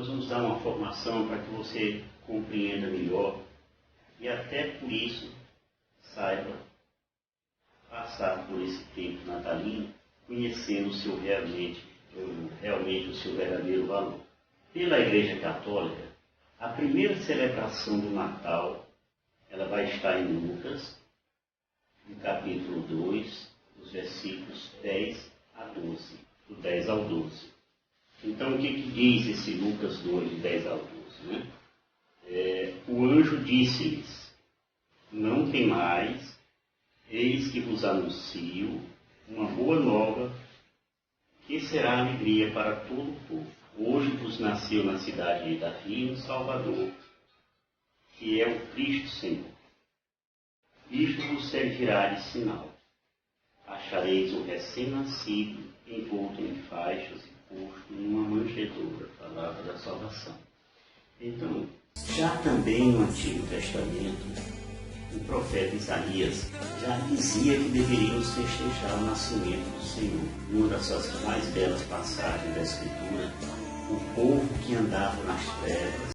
vamos dar uma formação para que você compreenda melhor e até por isso saiba passar por esse tempo natalino conhecendo realmente o seu verdadeiro valor. Pela Igreja Católica, a primeira celebração do Natal ela vai estar em Lucas, no capítulo 2, dos versículos 10 a 12, do 10 ao 12. Então, o que diz esse Lucas 2, de 10 ao 12? Né? O anjo disse-lhes: não temais, eis que vos anuncio uma boa nova, que será alegria para todo o povo. Hoje vos nasceu na cidade de Davi um Salvador, que é o Cristo Senhor. Isto vos servirá de sinal. Achareis o recém-nascido envolto em faixas e posto numa manjedoura, palavra da salvação. Então, já também no Antigo Testamento, o profeta Isaías já dizia que deveríamos festejar o nascimento do Senhor. Uma das suas mais belas passagens da Escritura, o povo que andava nas trevas,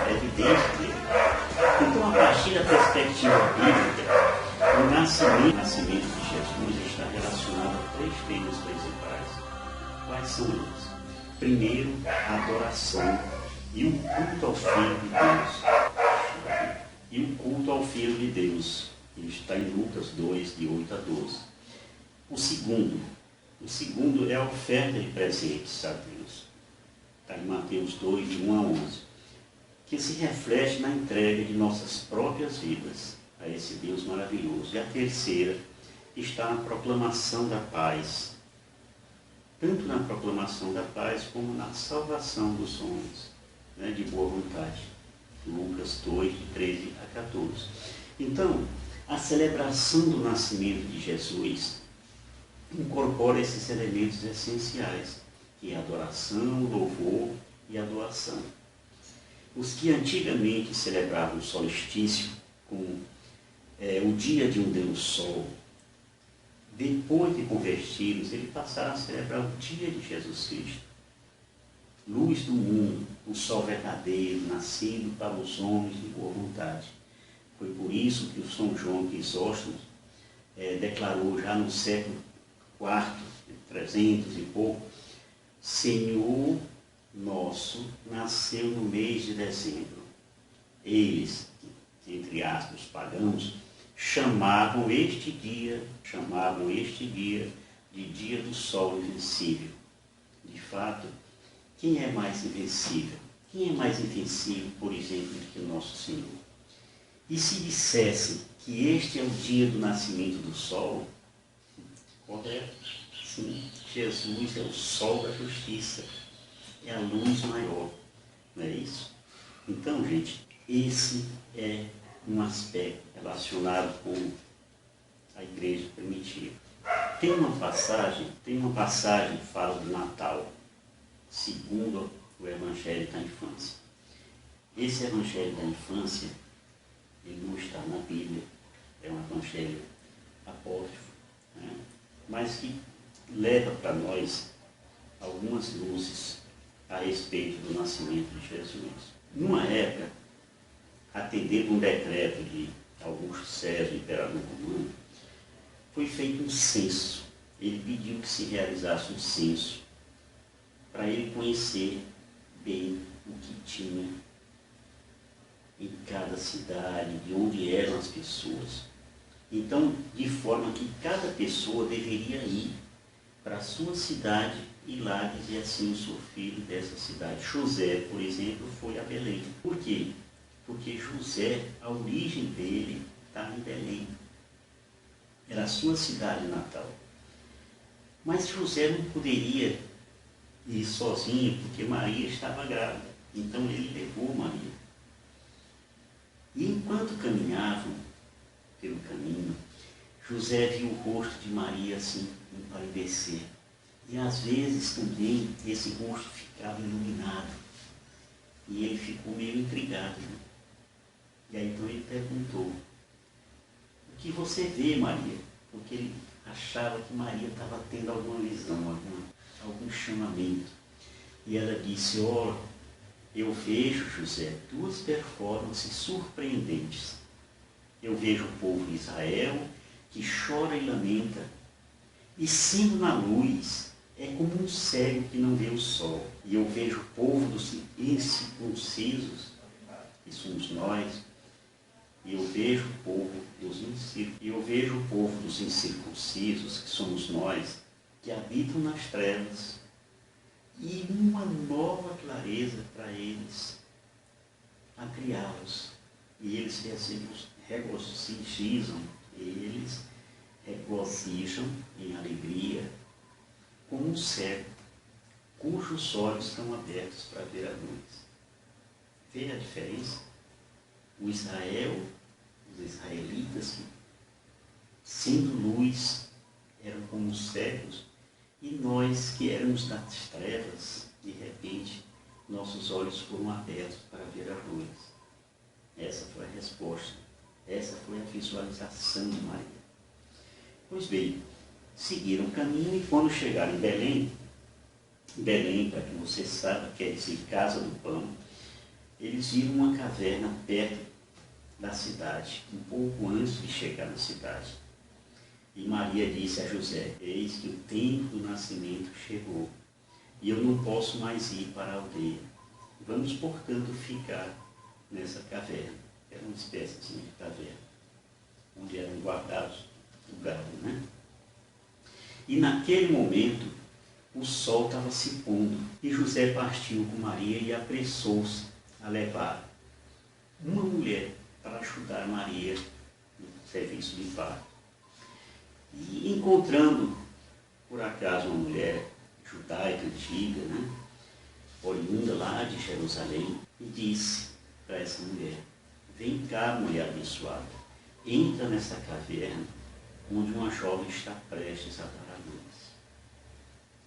é evidente dele. Então, a partir da perspectiva bíblica, o nascimento de Jesus está relacionado a três temas principais. Quais são eles? Primeiro, a adoração e o culto ao Filho de Deus. E o culto ao Filho de Deus. Ele está em Lucas 2, de 8 a 12. O segundo é a oferta de presentes a Deus. Está em Mateus 2, de 1 a 11. Que se reflete na entrega de nossas próprias vidas a esse Deus maravilhoso. E a terceira está na proclamação da paz. Tanto na proclamação da paz como na salvação dos homens, né, de boa vontade. Lucas 2, de 13 a 14. Então, a celebração do nascimento de Jesus incorpora esses elementos essenciais, que é a adoração, o louvor e a doação. Os que antigamente celebravam o solstício como o dia de um Deus Sol, depois de convertidos, eles passaram a celebrar o dia de Jesus Cristo. Luz do mundo, o sol verdadeiro, nascido para os homens de boa vontade. Foi por isso que o São João Crisóstomo declarou já no século IV, 300 e pouco, Senhor nosso nasceu no mês de dezembro. Eles, entre aspas, pagãos, chamavam este dia de dia do sol invencível. De fato, quem é mais invencível? Quem é mais invencível, por exemplo, do que o nosso Senhor? E se dissessem que este é o dia do nascimento do sol, correto? Sim, Jesus é o sol da justiça, é a luz maior, não é isso? Então, gente, esse é um aspecto relacionado com a igreja primitiva. Tem uma passagem que fala do Natal, segundo o Evangelho da Infância. Esse Evangelho da Infância, ele não está na Bíblia, é um Evangelho apócrifo, né? Mas que leva para nós algumas luzes a respeito do nascimento de Jesus. Numa época, atendendo um decreto de Augusto César, imperador romano, foi feito um censo. Ele pediu que se realizasse um censo para ele conhecer bem o que tinha em cada cidade, de onde eram as pessoas. Então, de forma que cada pessoa deveria ir para a sua cidade e lá dizer assim: eu sou filho dessa cidade. José, por exemplo, foi a Belém. Por quê? Porque José, a origem dele estava em Belém. Era a sua cidade natal. Mas José não poderia ir sozinho, porque Maria estava grávida. Então ele levou Maria. E enquanto caminhavam pelo caminho, José viu o rosto de Maria assim, empalidecer. E às vezes também esse rosto ficava iluminado. E ele ficou meio intrigado. Né? E aí então ele perguntou: o que você vê, Maria? Porque ele achava que Maria estava tendo alguma visão, algum chamamento. E ela disse: olha, eu vejo, José, duas performances surpreendentes. Eu vejo o povo de Israel que chora e lamenta, e sendo na luz, é como um cego que não vê o sol. E eu vejo o povo dos incircuncisos, que somos nós, e eu vejo o povo dos incircuncisos, que somos nós, que habitam nas trevas, e uma nova clareza para eles, a criá-los. E eles regozijam em alegria, como um cego, cujos olhos estão abertos para ver a luz. Vê a diferença? Os israelitas, sendo luz, eram como cegos, e nós que éramos das trevas, de repente, nossos olhos foram abertos para ver a luz. Essa foi a resposta, essa foi a visualização de Maria. Pois bem, seguiram o caminho e quando chegaram em Belém, para que você saiba, quer dizer casa do pão, eles viram uma caverna perto da cidade, um pouco antes de chegar na cidade. E Maria disse a José: eis que o tempo do nascimento chegou, e eu não posso mais ir para a aldeia. Vamos, portanto, ficar nessa caverna. Era uma espécie assim, de caverna, onde eram guardados o gado, né? E naquele momento, o sol estava se pondo, e José partiu com Maria e apressou-se a levar uma mulher para ajudar Maria no serviço de parto. E encontrando, por acaso, uma mulher judaica antiga, né, oriunda lá de Jerusalém, e disse para essa mulher: vem cá, mulher abençoada, entra nessa caverna onde uma jovem está prestes a dar a luz.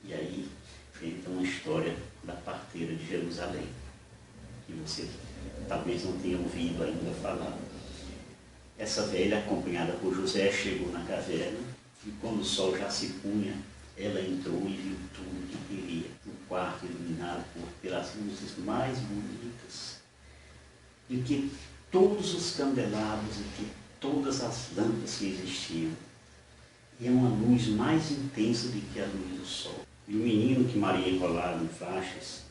E aí entra uma história da parteira de Jerusalém, que você talvez não tenha ouvido ainda falar. Essa velha, acompanhada por José, chegou na caverna, e quando o sol já se punha, ela entrou e viu tudo que queria. Um quarto iluminado pelas luzes mais bonitas, do que todos os candelabros e que todas as lâmpadas que existiam. E é uma luz mais intensa do que a luz do sol. E o menino que Maria enrolava em faixas,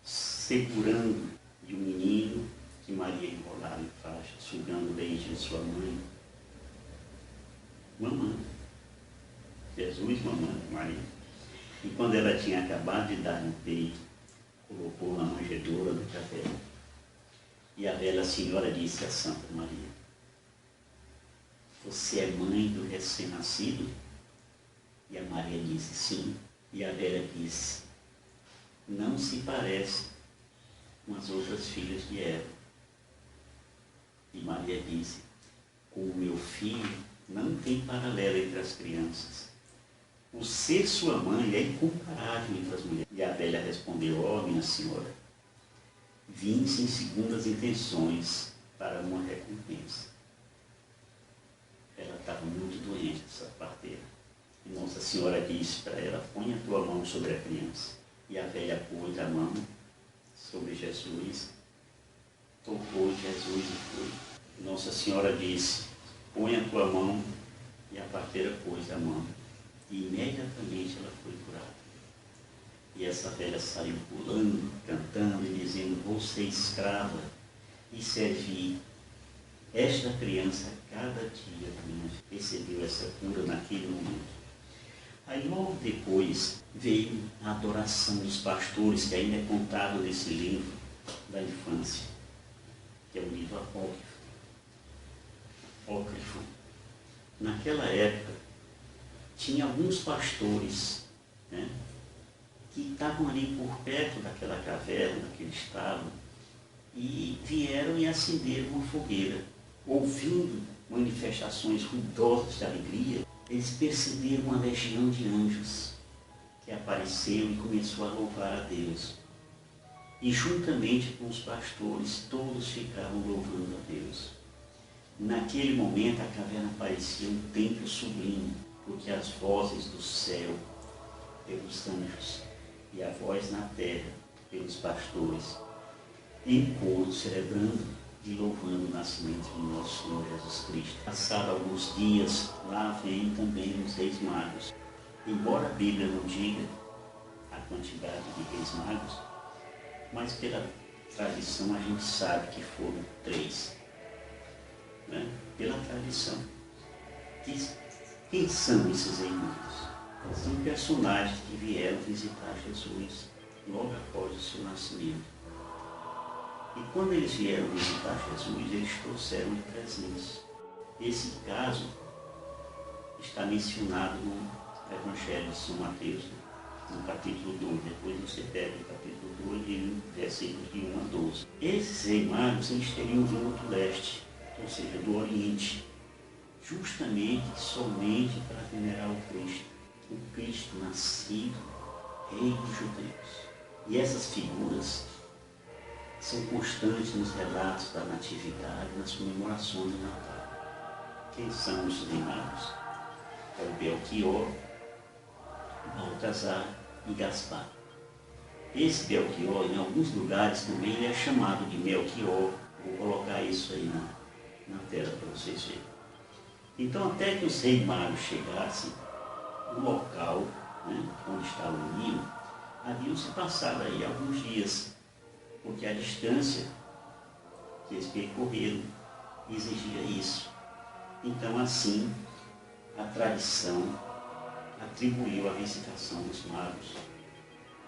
segurando, e o menino que Maria enrolava em faixas, sugando o leite de sua mãe, mamãe. Jesus mamando Maria. E quando ela tinha acabado de dar no peito, colocou na manjedoura da caverna. E a velha senhora disse a Santa Maria: você é mãe do recém-nascido? E a Maria disse: sim. E a velha disse: não se parece com as outras filhas de Eva. E Maria disse: com o meu filho não tem paralelo entre as crianças. O ser sua mãe é incomparável entre as mulheres. E a velha respondeu: ó, minha senhora, vim sem segundas intenções para uma recompensa. Ela estava muito doente, essa parteira. E Nossa Senhora disse para ela: põe a tua mão sobre a criança. E a velha pôs a mão sobre Jesus, tocou Jesus e foi. E Nossa Senhora disse: põe a tua mão. E a parteira pôs a mão. E imediatamente ela foi curada. E essa velha saiu pulando, cantando e dizendo: vou ser escrava e servir esta criança cada dia da minha vida. Recebeu essa cura naquele momento. Aí logo depois veio a adoração dos pastores, que ainda é contado nesse livro da infância, que é um livro apócrifo. Naquela época, tinha alguns pastores, né, que estavam ali por perto daquela caverna, daquele estábulo, e vieram e acenderam uma fogueira. Ouvindo manifestações ruidosas de alegria, eles perceberam uma legião de anjos que apareceu e começou a louvar a Deus. E juntamente com os pastores, todos ficavam louvando a Deus. Naquele momento a caverna parecia um templo sublime, porque as vozes do céu pelos anjos e a voz na terra pelos pastores, em coro celebrando e louvando o nascimento do nosso Senhor Jesus Cristo. Passados alguns dias, lá vêm também os reis magos. Embora a Bíblia não diga a quantidade de reis magos, mas pela tradição a gente sabe que foram 3. Né? Pela tradição. Quem são esses reis magos? São personagens que vieram visitar Jesus logo após o seu nascimento. E quando eles vieram visitar Jesus, eles trouxeram presentes. Esse caso está mencionado no Evangelho de São Mateus, no capítulo 2. Depois você pega o capítulo 2 e versículos de 1 a 12. Esses reis magos, eles teriam vindo do leste, ou seja, do Oriente, justamente, somente para venerar o Cristo nascido, rei dos judeus. E essas figuras são constantes nos relatos da natividade, nas comemorações do Natal. Quem são os reis magos? É o Belchior, Baltazar e Gaspar. Esse Belchior, em alguns lugares também, ele é chamado de Melchior. Vou colocar isso aí na tela para vocês verem. Então, até que os reis magos chegassem no local, né, onde estava o ninho, haviam se passado aí alguns dias, porque a distância que eles percorreram exigia isso. Então, assim, a tradição atribuiu a visitação dos magos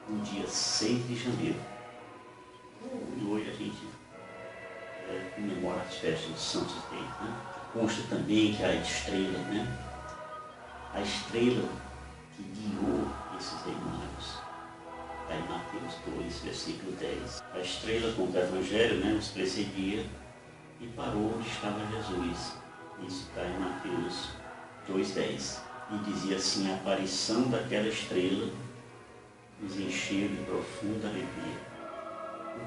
no dia 6 de janeiro. E hoje a gente comemora as festas dos Santos Reis. Né? Consta também que a estrela, né? A estrela que guiou esses reis magos, está em Mateus 2, versículo 10. A estrela, como o Evangelho, né, os precedia e parou onde estava Jesus. Isso está em Mateus 2,10. E dizia assim: a aparição daquela estrela nos encheu de profunda alegria.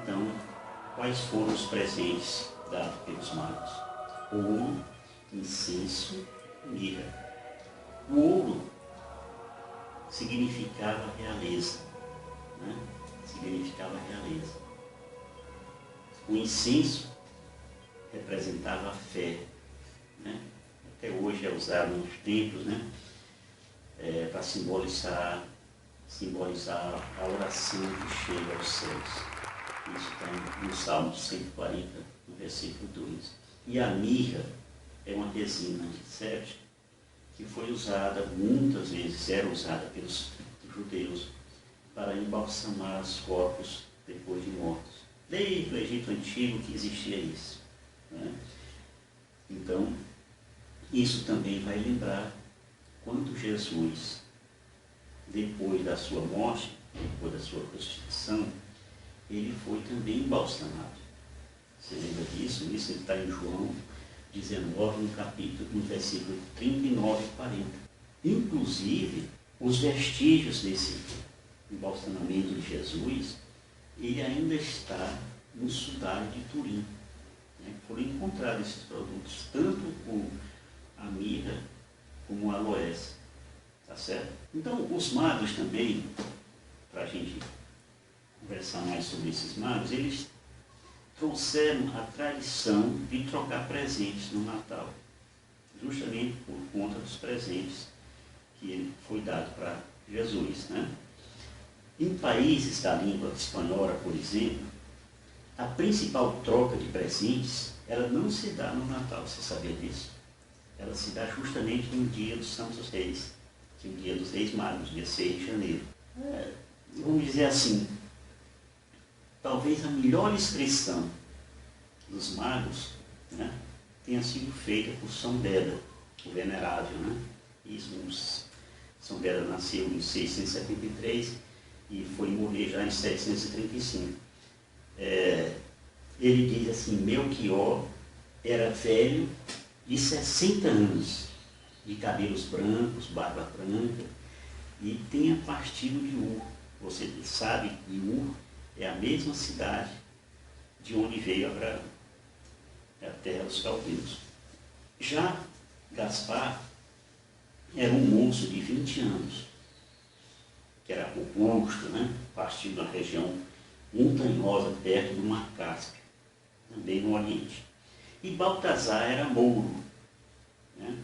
Então, quais foram os presentes dados pelos magos? Ouro, incenso e mirra. O ouro significava realeza. Né? Significava realeza. O incenso representava a fé, né? até hoje é usado nos templos, né? Para simbolizar a oração que chega aos céus. Isso está no Salmo 140, no versículo 2. E a mirra é uma resina antissética que foi usada muitas vezes, era usada pelos judeus para embalsamar os corpos depois de mortos. Desde o Egito Antigo que existia isso, né? Então, isso também vai lembrar quando Jesus, depois da sua morte, depois da sua crucifixão, ele foi também embalsamado. Você lembra disso? Isso está em João 19, no versículo 39 e 40. Inclusive, os vestígios desse embalsamamento de Jesus, ele ainda está no sudário de Turim. Foram encontrados esses produtos, tanto a mirra como o aloés. Tá certo? Então, os magos também, para a gente conversar mais sobre esses magos, eles trouxeram a tradição de trocar presentes no Natal, justamente por conta dos presentes que foi dado para Jesus, né? Em países da língua espanhola, por exemplo, a principal troca de presentes, ela não se dá no Natal, você sabia disso? Ela se dá justamente no dia dos Santos Reis, que é o dia dos Reis Magos, dia 6 de janeiro. Vamos dizer assim, talvez a melhor inscrição dos magos, né, tenha sido feita por São Beda, o venerável, né? Isso, São Beda nasceu em 673 e foi morrer já em 735. Ele diz assim: Melquior era velho de 60 anos, de cabelos brancos, barba branca, e tinha partido de Ur. Você sabe que Ur é a mesma cidade de onde veio Abraão, é a terra dos caldeus. Já Gaspar era um moço de 20 anos, que era robusto, né? Partido da região montanhosa perto do Mar Cáspio, também no Oriente. E Baltazar era mouro, né?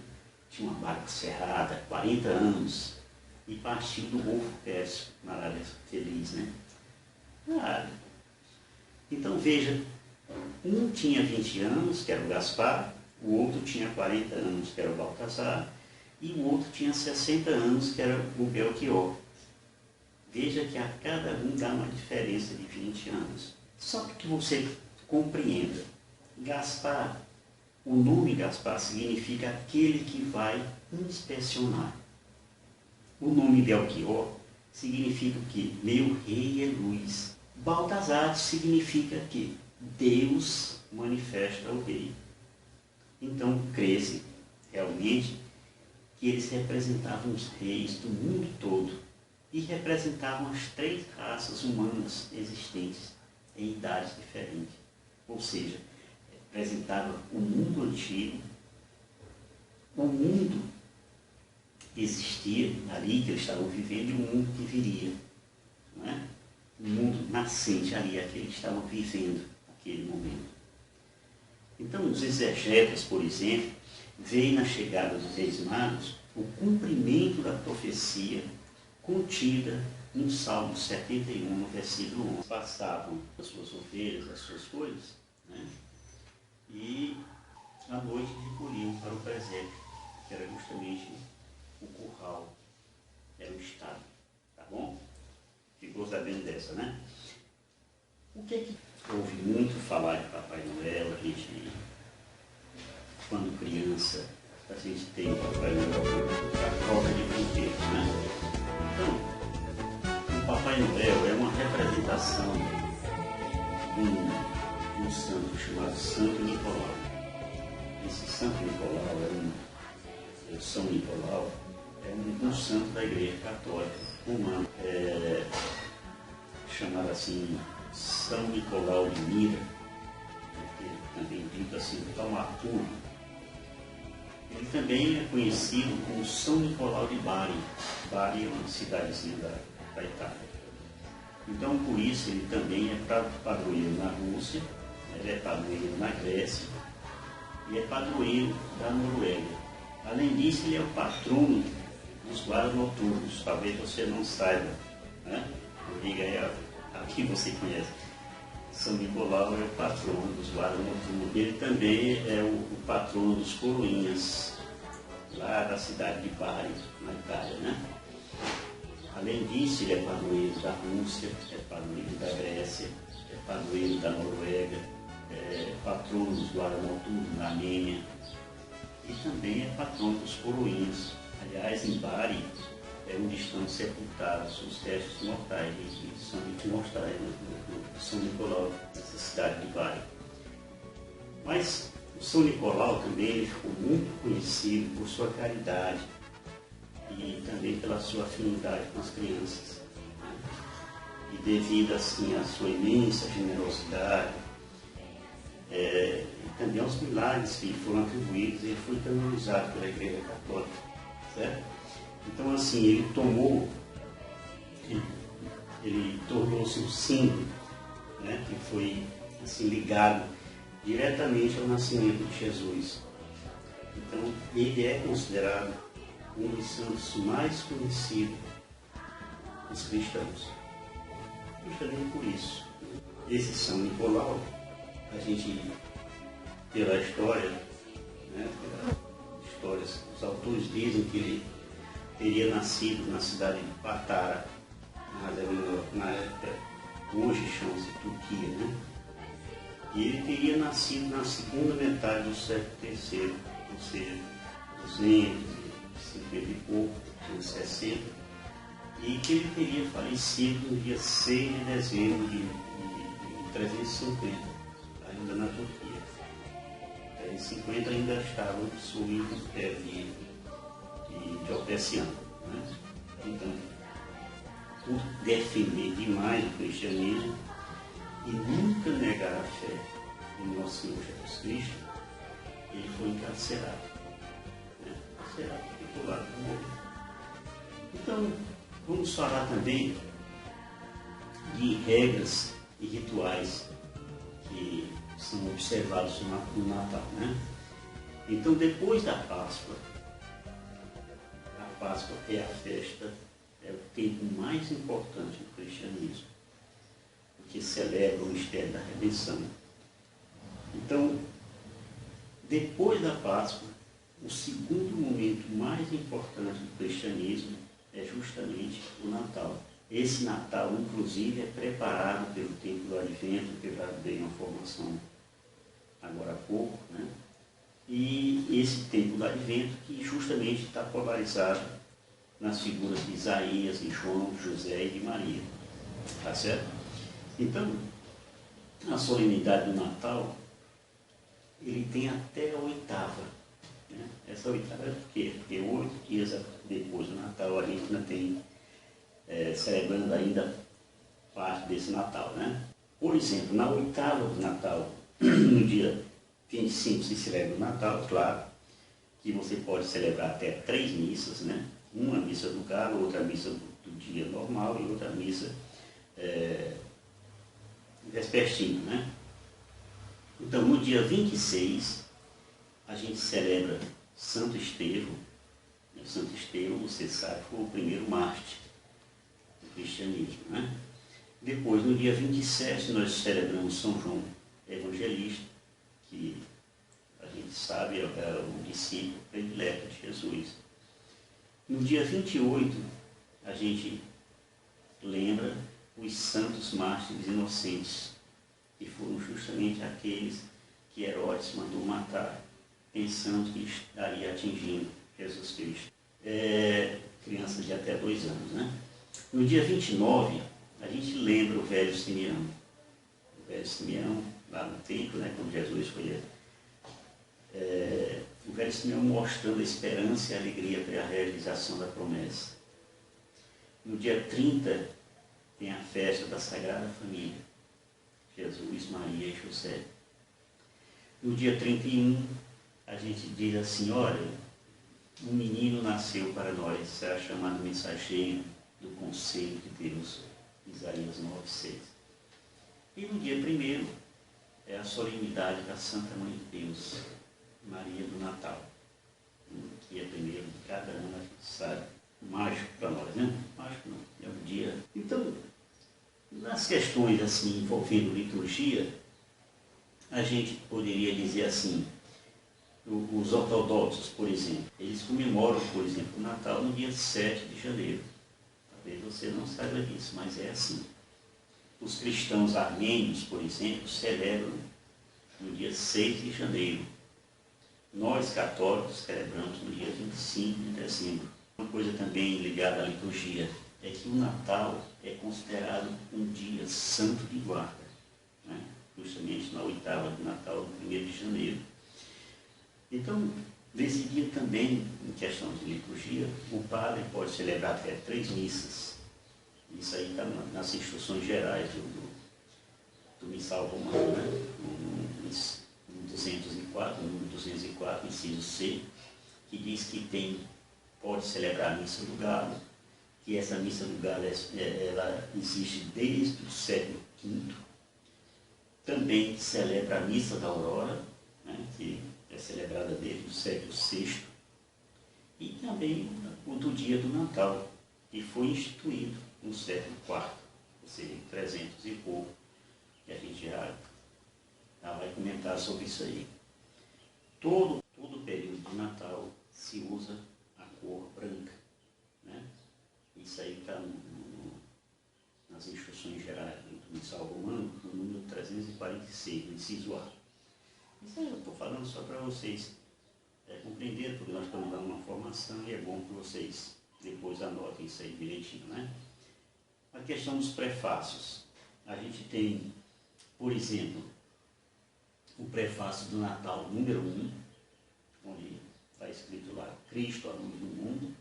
Tinha uma barba cerrada, 40 anos, e partiu do Golfo Pérsico, na Arábia Feliz, né? Então veja, um tinha 20 anos, que era o Gaspar, o outro tinha 40 anos, que era o Baltazar, e o outro tinha 60 anos, que era o Belchior. Veja que a cada um dá uma diferença de 20 anos. Só para que você compreenda, Gaspar, o nome Gaspar significa aquele que vai inspecionar. O nome Belchior significa que meu rei é luz. Baltazar significa que Deus manifesta o rei. Então, crê-se realmente que eles representavam os reis do mundo todo e representavam as 3 raças humanas existentes em idades diferentes. Ou seja, representava o mundo antigo, o mundo que existia ali, que eles estavam vivendo, e o mundo que viria. Não é? O mundo nascente ali, é que eles estavam vivendo naquele momento. Então, os exegetas, por exemplo, veem na chegada dos Reis Magos o cumprimento da profecia contida no Salmo 71, no versículo 11. Passavam as suas ovelhas, as suas coisas, né? E à noite recolhiam para o presépio, que era justamente o curral, era o estádio. Tá bom? Ficou sabendo dessa, né? O que é que ouve muito falar de Papai Noel? A gente, quando criança, a gente tem o Papai Noel a troca de brinquedos, né? Então, o Papai Noel é uma representação de um santo chamado Santo Nicolau. Esse Santo Nicolau o São Nicolau é um santo da Igreja Católica Romana, chamado assim São Nicolau de Mira, também dito assim Taumaturgo. Ele também é conhecido como São Nicolau de Bari. Bari é uma cidadezinha da Itália. Então, por isso, ele também é padroeiro na Rússia, ele é padroeiro na Grécia e é padroeiro da Noruega. Além disso, ele é o patrono dos guardas noturnos. Talvez você não saiba, né? Diga aí a que você conhece. São Nicolau é o patrono dos guardas noturnos. Ele também é o patrono dos coroinhas, lá da cidade de Bari, na Itália, né? Além disso, ele é padroeiro da Rússia, é padroeiro da Grécia, é padroeiro da Noruega, é patrono dos guardas noturnos na Armênia e também é patrono dos coroinhas. Aliás, em Bari é onde estão sepultados os restos mortais de São Nicolau, nessa cidade de Bari. Mas o São Nicolau também ele ficou muito conhecido por sua caridade e também pela sua afinidade com as crianças. E devido assim à sua imensa generosidade, e também aos milagres que foram atribuídos, ele foi canonizado pela Igreja Católica, certo? Então assim, ele tornou-se um símbolo, né, que foi assim, ligado diretamente ao nascimento de Jesus. Então ele é considerado um dos santos mais conhecidos dos cristãos. Justamente por isso. Esse São Nicolau, a gente, pela história, né, os autores dizem que ele teria nascido na cidade de Patara, na época, hoje chama-se Turquia, né? E ele teria nascido na segunda metade do século III, ou seja, 250 e pouco, 260, e que ele teria falecido no dia 6 de dezembro de 350, ainda na Turquia. 350 ainda estava sob o império de Diocleciano, né? Então, por defender demais o cristianismo e nunca negar a fé em nosso Senhor Jesus Cristo, ele foi encarcerado. Encarcerado, ficou lá, morreu. Então, vamos falar também de regras e rituais que são observados no Natal, né? Então, depois da Páscoa, a Páscoa é a festa, é o tempo mais importante do cristianismo, porque celebra o mistério da redenção. Então, depois da Páscoa, o segundo momento mais importante do cristianismo é justamente o Natal. Esse Natal, inclusive, é preparado pelo tempo do Advento, que eu já dei uma formação agora há pouco, né? E esse tempo do Advento que justamente está polarizado nas figuras de Isaías, de João, de José e de Maria. Tá certo? Então, a solenidade do Natal, ele tem até a oitava. Né? Essa oitava é por quê? Porque 8 dias depois do Natal a gente ainda tem celebrando ainda parte desse Natal, né? Por exemplo, na oitava do Natal, no dia 25 se celebra o Natal, claro, que você pode celebrar até 3 missas, né? Uma missa do galo, outra missa do dia normal e outra missa vespertina, né? Então, no dia 26, a gente celebra Santo Estevão. Santo Estevão, você sabe, foi o primeiro mártir do cristianismo, né? Depois, no dia 27, nós celebramos São João Evangelista, que a gente sabe é o discípulo predileto de Jesus. No dia 28, a gente lembra os santos mártires inocentes, que foram justamente aqueles que Herodes mandou matar, pensando que estaria atingindo Jesus Cristo. Crianças de até 2 anos, né? No dia 29, a gente lembra o velho Simeão. O velho Simeão, lá no templo, né, quando Jesus foi... o velho Simeão mostrando a esperança e a alegria pela realização da promessa. No dia 30, tem a festa da Sagrada Família, Jesus, Maria e José. No dia 31, a gente diz assim, olha, um menino nasceu para nós, será chamado mensageiro do conselho de Deus, Isaías 9:6. E no dia 1º, é a solenidade da Santa Mãe de Deus, Maria do Natal, que aniversário mágico para nós, né? Mágico não, é um dia. Então, nas questões assim envolvendo liturgia, a gente poderia dizer assim, os ortodoxos, por exemplo, eles comemoram, por exemplo, o Natal no dia 7 de janeiro. Talvez você não saiba disso, mas é assim. Os cristãos armênios, por exemplo, celebram no dia 6 de janeiro. Nós, católicos, celebramos no dia 25 de dezembro. Uma coisa também ligada à liturgia é que o Natal é considerado um dia santo de guarda, né? Justamente na oitava de Natal, no 1º de janeiro. Então, nesse dia também, em questão de liturgia, o padre pode celebrar até 3 missas. Isso aí está nas instruções gerais do missal romano, né? No 204, no número 204, inciso C, que diz que pode celebrar a missa do galo, que essa missa do galo ela existe desde o século V. Também celebra a missa da aurora, né, que é celebrada desde o século VI. E também o do dia do Natal, que foi instituído no século IV, ou seja, 300 e pouco, que a gente já vai comentar sobre isso aí. Todo período de Natal se usa a cor branca, né? Isso aí está nas instruções gerais do missal romano, no número 346, no inciso A. Isso aí eu estou falando só para vocês compreenderem, porque nós estamos dando uma formação e é bom que vocês depois anotem isso aí direitinho, né? A questão dos prefácios. A gente tem, por exemplo, o prefácio do Natal número 1, onde está escrito lá, Cristo, a luz do mundo.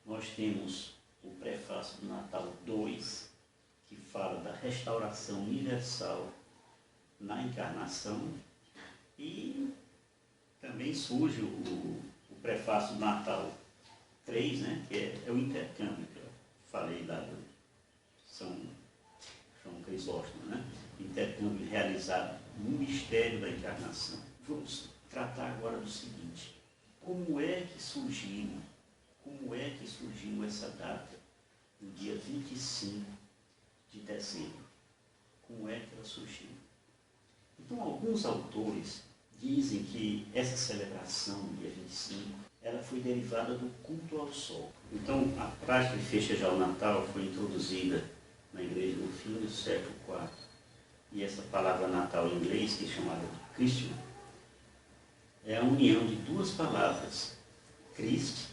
Nós temos o prefácio do Natal 2, que fala da restauração universal na encarnação. E também surge o prefácio do Natal 3, né, que é o intercâmbio, que eu falei lá do São Crisóstomo, né? Intercâmbio realizado no mistério da encarnação. Vamos tratar agora do seguinte: como é que surgiu essa data, no dia 25 de dezembro? Como é que ela surgiu? Então, alguns autores dizem que essa celebração, no dia 25, ela foi derivada do culto ao sol. Então, a prática de festejar o Natal foi introduzida na igreja no fim do século IV. E essa palavra Natal em inglês, que é chamada de Christmas, é a união de duas palavras, Christ,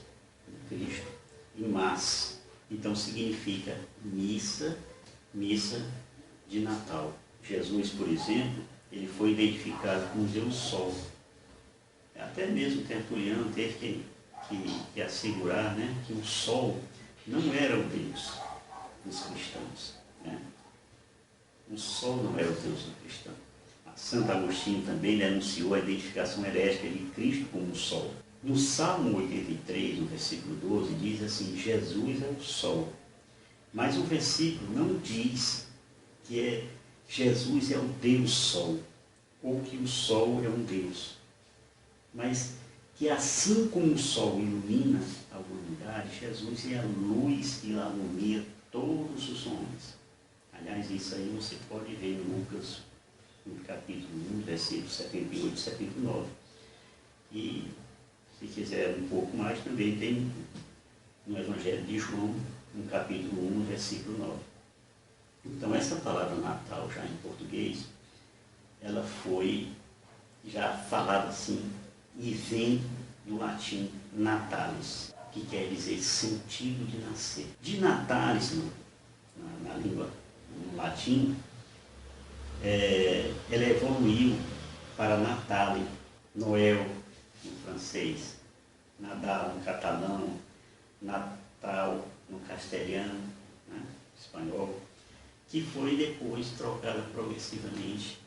Cristo, e Mass. Então significa missa de Natal. Jesus, por exemplo, ele foi identificado como Deus Sol. Até mesmo Tertuliano teve que assegurar, né, que o Sol não era o Deus dos cristãos, né? O Sol não era o Deus do cristão. Santo Agostinho também anunciou a identificação herética de Cristo como o Sol. No Salmo 83, no versículo 12, diz assim: Jesus é o Sol. Mas o versículo não diz que Jesus é o Deus Sol, ou que o Sol é um Deus. Mas que assim como o Sol ilumina a humanidade, Jesus é a luz que ilumina todos os homens. Aliás, isso aí você pode ver em Lucas, no capítulo 1, versículos 78 e 79. E, se quiser um pouco mais, também tem no Evangelho de João, no capítulo 1, versículo 9. Então, essa palavra Natal, já em português, ela foi já falada assim, e vem do latim natalis, que quer dizer sentido de nascer. De natalis, na língua, no latim, ela evoluiu para Natale, Noel, no francês, Nadal, no catalão, Natal, no castelhano, né, espanhol, que foi depois trocada progressivamente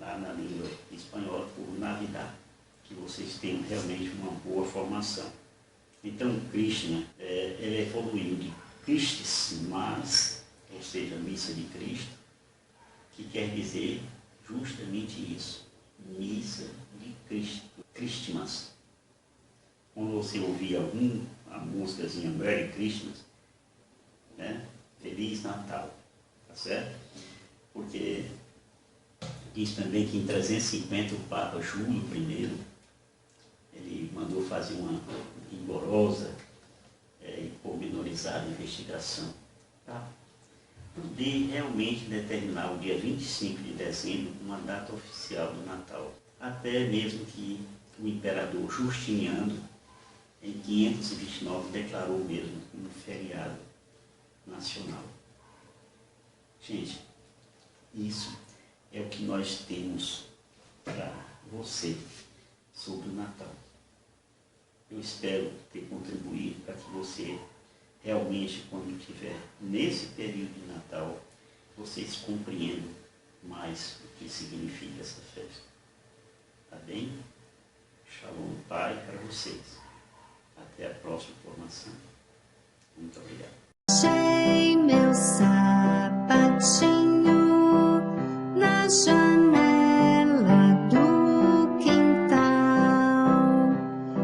lá na língua espanhola por Navidad, que vocês tenham realmente uma boa formação. Então, Krishna, ele evoluiu de Christis, mas, ou seja, missa de Cristo, que quer dizer justamente isso, missa de Cristo, Christmas. Quando você ouvir a músicazinha Merry Christmas, né? Feliz Natal, tá certo? Porque diz também que em 350 o Papa Júlio I, ele mandou fazer uma rigorosa e pormenorizada investigação para poder realmente determinar o dia 25 de dezembro como uma data oficial do Natal. Até mesmo que o imperador Justiniano, em 529, declarou mesmo como feriado nacional. Gente, isso é o que nós temos para você sobre o Natal. Eu espero ter contribuído para que você realmente, quando estiver nesse período de Natal, vocês compreendam mais o que significa essa festa. Tá bem? Shalom, Pai, para vocês. Até a próxima formação. Muito obrigado. Achei meu sapatinho na janela.